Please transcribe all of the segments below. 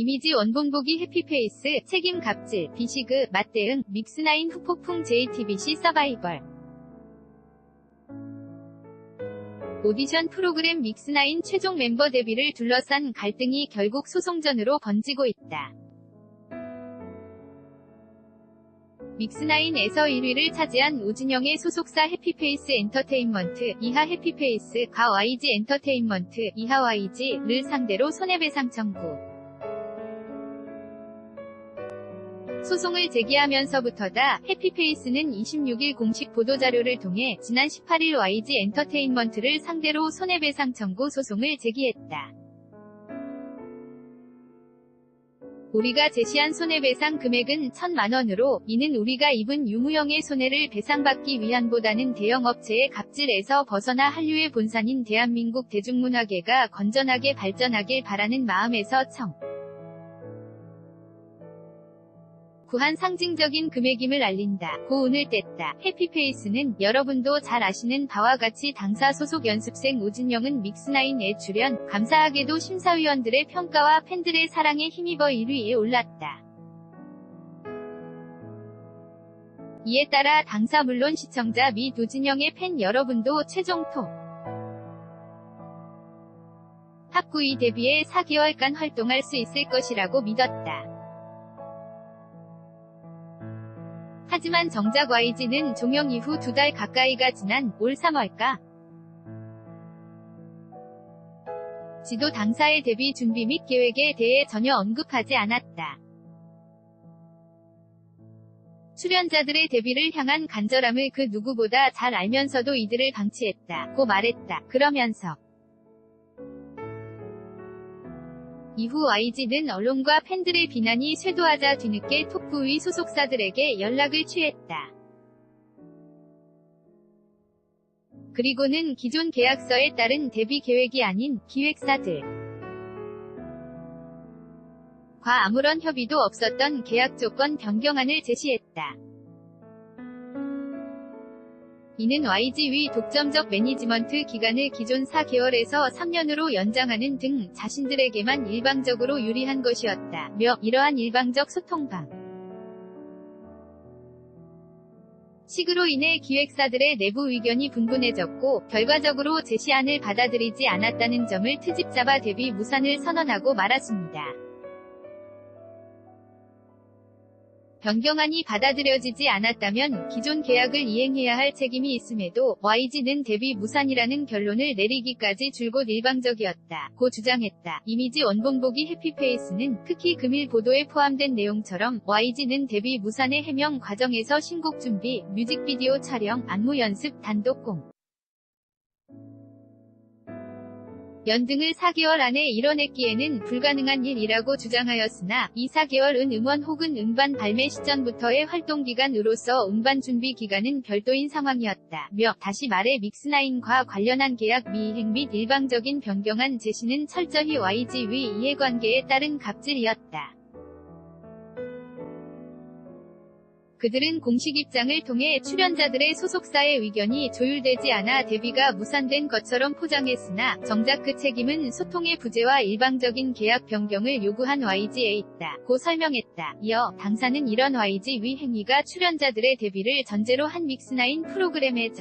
이미지 원본보기 해피페이스, 책임 갑질, 비시그, 맞대응, 믹스9 후폭풍 JTBC 서바이벌. 오디션 프로그램 믹스9 최종 멤버 데뷔를 둘러싼 갈등이 결국 소송전으로 번지고 있다. 믹스9에서 1위를 차지한 오진영의 소속사 해피페이스 엔터테인먼트, 이하 해피페이스가 YG 엔터테인먼트, 이하 YG를 상대로 손해배상 청구. 소송을 제기하면서부터다 해피페이스는 26일 공식 보도자료를 통해 지난 18일 YG 엔터테인먼트를 상대로 손해배상 청구 소송을 제기했다. 우리가 제시한 손해배상 금액은 1,000만원으로 이는 우리가 입은 유무형의 손해를 배상받기 위한보다는 대형 업체의 갑질에서 벗어나 한류의 본산인 대한민국 대중문화계가 건전하게 발전하길 바라는 마음에서 구한 상징적인 금액임을 알린다.고 운을 뗐다. 해피페이스는 여러분도 잘 아시는 바와 같이 당사 소속 연습생 오진영은 믹스9에 출연, 감사하게도 심사위원들의 평가와 팬들의 사랑에 힘입어 1위에 올랐다. 이에 따라 당사 물론 시청자 및 오진영의 팬 여러분도 최종 탑 9위 데뷔에 4개월간 활동할 수 있을 것이라고 믿었다. 하지만 정작 YG는 종영 이후 2달 가까이가 지난 올 3월가 지도 당사의 데뷔 준비 및 계획에 대해 전혀 언급하지 않았다. 출연자들의 데뷔를 향한 간절함을 그 누구보다 잘 알면서도 이들을 방치했다.고 말했다. 그러면서 이후 YG는 언론과 팬들의 비난이 쇄도하자 뒤늦게 톱 9위 소속사들에게 연락을 취했다. 그리고는 기존 계약서에 따른 데뷔 계획이 아닌 기획사들과 아무런 협의도 없었던 계약 조건 변경안을 제시했다. 이는 YG 위 독점적 매니지먼트 기간을 기존 4개월에서 3년으로 연장하는 등 자신들에게만 일방적으로 유리한 것이었다며 이러한 일방적 소통방 식으로 인해 기획사들의 내부 의견이 분분해졌고 결과적으로 제시안을 받아들이지 않았다는 점을 트집 잡아 데뷔 무산을 선언하고 말았습니다. 변경안이 받아들여지지 않았다면 기존 계약을 이행해야 할 책임이 있음에도 YG는 데뷔 무산이라는 결론을 내리기까지 줄곧 일방적이었다고 주장했다. 이미지 원본보기 해피페이스는 특히 금일 보도에 포함된 내용처럼 YG는 데뷔 무산의 해명 과정에서 신곡 준비, 뮤직비디오 촬영, 안무 연습, 단독 공연 등을 4개월 안에 이뤄냈기에는 불가능한 일이라고 주장하였으나 이 4개월은 음원 혹은 음반 발매 시점부터의 활동기간으로서 음반 준비 기간은 별도인 상황이었다며 다시 말해 믹스9과 관련한 계약 미이행 및 일방적인 변경안 제시는 철저히 YG 위 이해관계에 따른 갑질이었다. 그들은 공식 입장을 통해 출연자들의 소속사의 의견이 조율되지 않아 데뷔가 무산된 것처럼 포장했으나 정작 그 책임은 소통의 부재와 일방적인 계약 변경을 요구한 YG에 있다고 설명했다. 이어 당사는 이런 YG 위 행위가 출연자들의 데뷔를 전제로 한 믹스9 프로그램의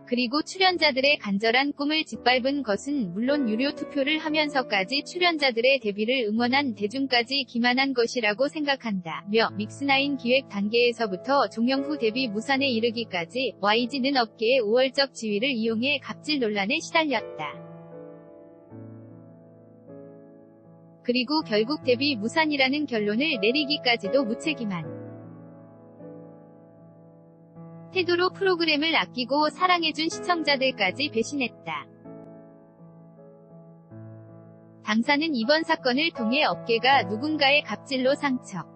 그리고 출연자들의 간절한 꿈을 짓밟은 것은 물론 유료 투표를 하면서까지 출연자들의 데뷔를 응원한 대중까지 기만한 것이라고 생각한다며 믹스9 기획 단계에서부터 종영 후 데뷔 무산에 이르기까지 YG는 업계의 우월적 지위를 이용해 갑질 논란에 시달렸다. 그리고 결국 데뷔 무산이라는 결론을 내리기까지도 무책임한 태도로 프로그램을 아끼고 사랑해준 시청자들까지 배신했다. 당사는 이번 사건을 통해 업계가 누군가의 갑질로 상처받는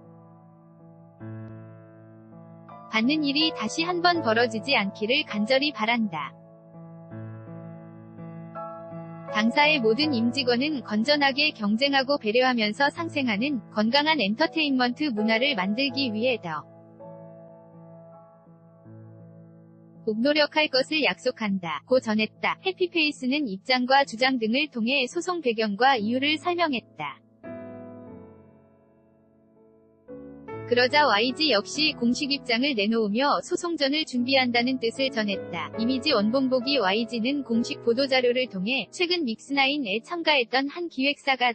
일이 다시 한번 벌어지지 않기를 간절히 바란다. 당사의 모든 임직원은 건전하게 경쟁하고 배려하면서 상생하는 건강한 엔터테인먼트 문화를 만들기 위해 더 꼭 노력할 것을 약속한다 고 전했다. 해피페이스는 입장과 주장 등을 통해 소송 배경과 이유를 설명했다. 그러자 YG 역시 공식 입장을 내놓으며 소송전을 준비한다는 뜻을 전했다. 이미지 원본보기 YG는 공식 보도자료를 통해 최근 믹스9에 참가했던 한 기획사가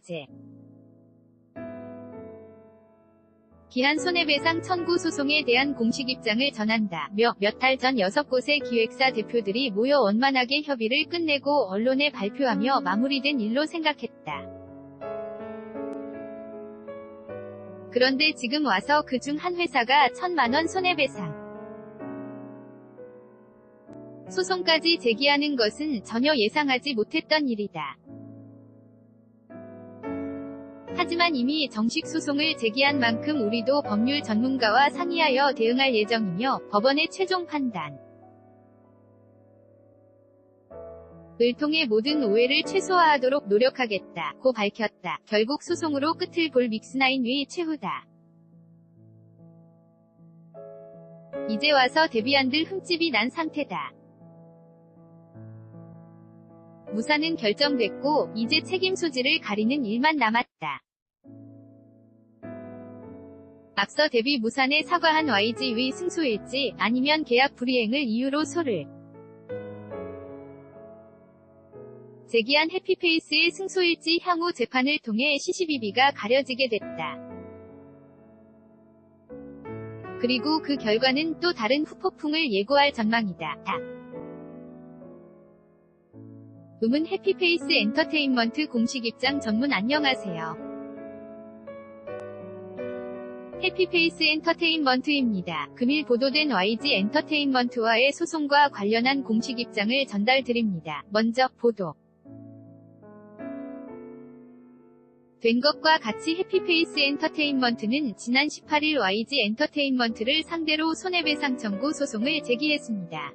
기한 손해배상 청구 소송에 대한 공식 입장을 전한다. 몇 달 전 6곳의 기획사 대표들이 모여 원만하게 협의를 끝내고 언론에 발표하며 마무리된 일로 생각했다. 그런데 지금 와서 그 중 한 회사가 1,000만원 손해배상 소송까지 제기하는 것은 전혀 예상하지 못했던 일이다. 하지만 이미 정식 소송을 제기한 만큼 우리도 법률 전문가와 상의하여 대응할 예정이며 법원의 최종 판단 을 통해 모든 오해를 최소화하도록 노력하겠다 고 밝혔다. 결국 소송으로 끝을 볼 믹스9의 최후다. 이제 와서 데뷔한들 흠집이 난 상태다. 무사는 결정됐고 이제 책임 소지를 가리는 일만 남았다. 앞서 데뷔 무산에 사과한 YG의 승소일지 아니면 계약 불이행을 이유로 소를 제기한 해피페이스의 승소일지 향후 재판을 통해 시시비비가 가려지게 됐다. 그리고 그 결과는 또 다른 후폭풍을 예고할 전망이다. 음은 해피페이스 엔터테인먼트 공식 입장 전문 안녕하세요. 해피페이스 엔터테인먼트입니다. 금일 보도된 YG 엔터테인먼트와의 소송과 관련한 공식 입장을 전달드립니다. 먼저 보도 된 것과 같이 해피페이스 엔터테인먼트는 지난 18일 YG 엔터테인먼트를 상대로 손해배상 청구 소송을 제기했습니다.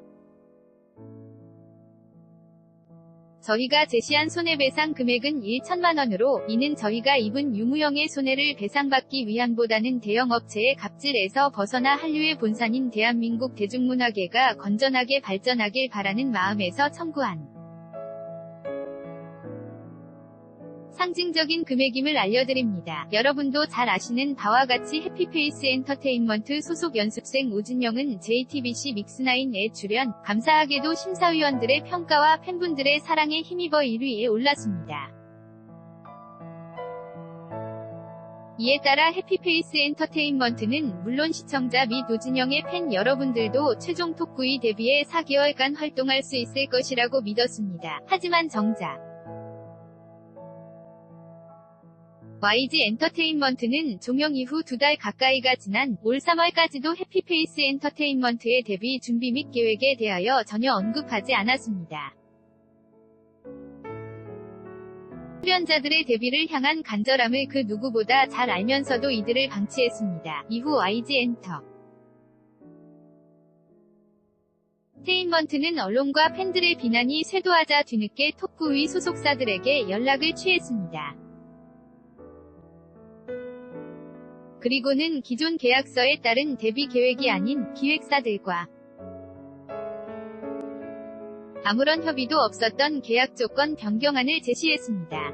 저희가 제시한 손해배상 금액은 1,000만원으로 이는 저희가 입은 유무형의 손해를 배상받기 위함보다는 대형업체의 갑질에서 벗어나 한류의 본산인 대한민국 대중문화계가 건전하게 발전하길 바라는 마음에서 청구한 상징적인 금액임을 알려드립니다. 여러분도 잘 아시는 바와 같이 해피페이스 엔터테인먼트 소속 연습생 오진영은 JTBC 믹스9에 출연, 감사하게도 심사위원들의 평가와 팬분들의 사랑에 힘입어 1위에 올랐습니다. 이에 따라 해피페이스 엔터테인먼트는 물론 시청자 및 오진영의 팬 여러분들도 최종 톱 9위 데뷔해 4개월간 활동할 수 있을 것이라고 믿었습니다. 하지만 정작 YG 엔터테인먼트는 종영 이후 2달 가까이가 지난 올 3월까지도 해피페이스 엔터테인먼트의 데뷔 준비 및 계획에 대하여 전혀 언급하지 않았습니다. 출연자들의 데뷔를 향한 간절함을 그 누구보다 잘 알면서도 이들을 방치했습니다. 이후 YG 엔터테인먼트는 언론과 팬들의 비난이 쇄도하자 뒤늦게 톱 9위 소속사들에게 연락을 취했습니다. 그리고는 기존 계약서에 따른 데뷔 계획이 아닌 기획사들과 아무런 협의도 없었던 계약 조건 변경안을 제시했습니다.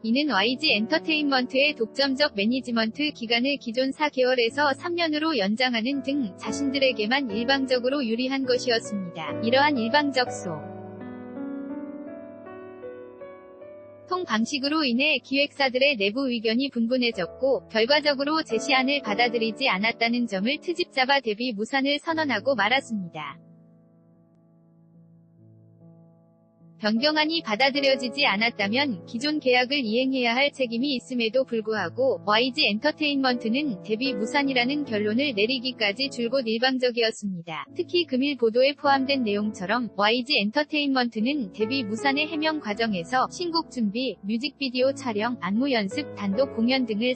이는 YG 엔터테인먼트의 독점적 매니지먼트 기간을 기존 4개월에서 3년으로 연장하는 등 자신들에게만 일방적으로 유리한 것이었습니다. 이러한 일방적 소통 방식으로 인해 기획사들의 내부 의견이 분분해졌고 결과적으로 제시안을 받아들이지 않았다는 점을 트집 잡아 데뷔 무산을 선언하고 말았습니다. 변경안이 받아들여지지 않았다면 기존 계약을 이행해야 할 책임이 있음에도 불구하고 YG 엔터테인먼트는 데뷔 무산이라는 결론을 내리기까지 줄곧 일방적이었습니다. 특히 금일 보도에 포함된 내용처럼 YG 엔터테인먼트는 데뷔 무산의 해명 과정에서 신곡 준비, 뮤직비디오 촬영, 안무 연습, 단독 공연 등을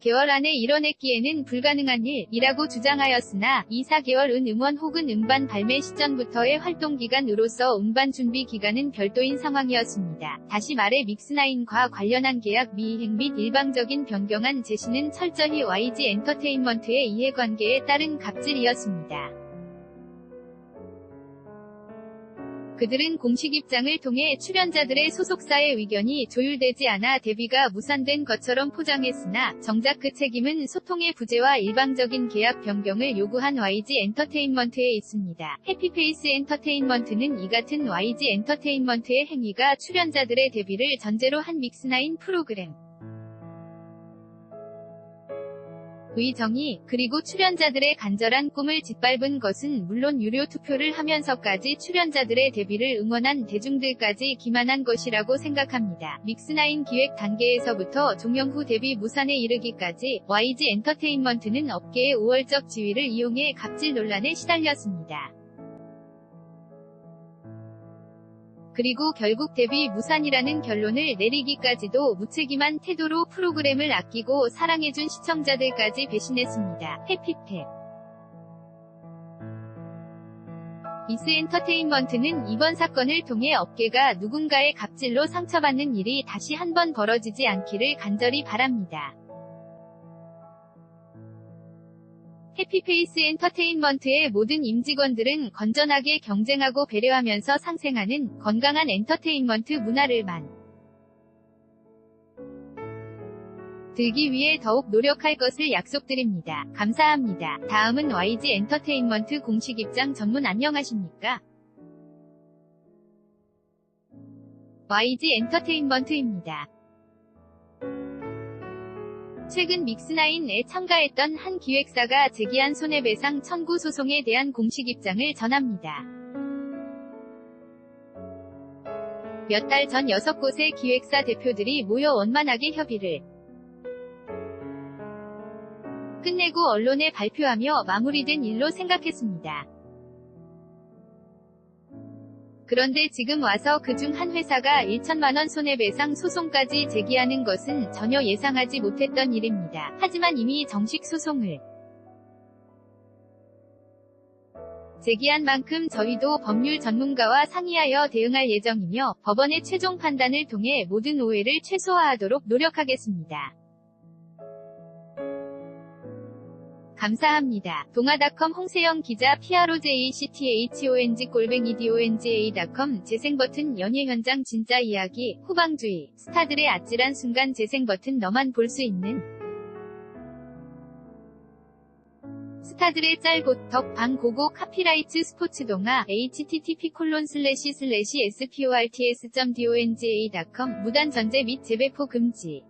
4개월 안에 이뤄냈기에는 불가능한 일이라고 주장하였으나 이 4개월은 음원 혹은 음반 발매 시점부터의 활동기간으로서 음반 준비 기간은 별도인 상황이었습니다. 다시 말해 믹스9과 관련한 계약 미이행 및 일방적인 변경안 제시는 철저히 YG 엔터테인먼트의 이해관계에 따른 갑질이었습니다. 그들은 공식 입장을 통해 출연자들의 소속사의 의견이 조율되지 않아 데뷔가 무산된 것처럼 포장했으나 정작 그 책임은 소통의 부재와 일방적인 계약 변경을 요구한 YG 엔터테인먼트에 있습니다. 해피페이스 엔터테인먼트는 이 같은 YG 엔터테인먼트의 행위가 출연자들의 데뷔를 전제로 한 믹스9 프로그램 의 정의, 그리고 출연자들의 간절한 꿈을 짓밟은 것은 물론 유료 투표를 하면서까지 출연자들의 데뷔를 응원한 대중들까지 기만한 것이라고 생각합니다. 믹스9 기획 단계에서부터 종영 후 데뷔 무산에 이르기까지 YG 엔터테인먼트는 업계의 우월적 지위를 이용해 갑질 논란에 시달렸습니다. 그리고 결국 데뷔 무산이라는 결론을 내리기까지도 무책임한 태도로 프로그램을 아끼고 사랑해준 시청자들까지 배신했습니다. 해피탭 이스 엔터테인먼트는 이번 사건을 통해 업계가 누군가의 갑질로 상처받는 일이 다시 한번 벌어지지 않기를 간절히 바랍니다. 해피페이스 엔터테인먼트의 모든 임직원들은 건전하게 경쟁하고 배려하면서 상생하는 건강한 엔터테인먼트 문화를 만들기 위해 더욱 노력할 것을 약속드립니다. 감사합니다. 다음은 YG 엔터테인먼트 공식 입장 전문 안녕하십니까? YG 엔터테인먼트입니다. 최근 믹스9에 참가했던 한 기획사가 제기한 손해배상 청구 소송에 대한 공식 입장을 전합니다. 몇 달 전 6곳의 기획사 대표들이 모여 원만하게 협의를 끝내고 언론에 발표하며 마무리된 일로 생각했습니다. 그런데 지금 와서 그중 한 회사가 1천만원 손해배상 소송까지 제기하는 것은 전혀 예상하지 못했던 일입니다. 하지만 이미 정식 소송을 제기한 만큼 저희도 법률 전문가와 상의하여 대응할 예정이며 법원의 최종 판단을 통해 모든 오해를 최소화하도록 노력하겠습니다. 감사합니다. 동아닷컴 홍세영 기자 projectong@donga.com 재생버튼 연예 현장 진짜 이야기 후방주의 스타들의 아찔한 순간 재생버튼 너만 볼 수 있는 스타들의 짤 덕 방 고고 카피라이트 스포츠 동아 http://sports.donga.com 무단 전제 및 재배포 금지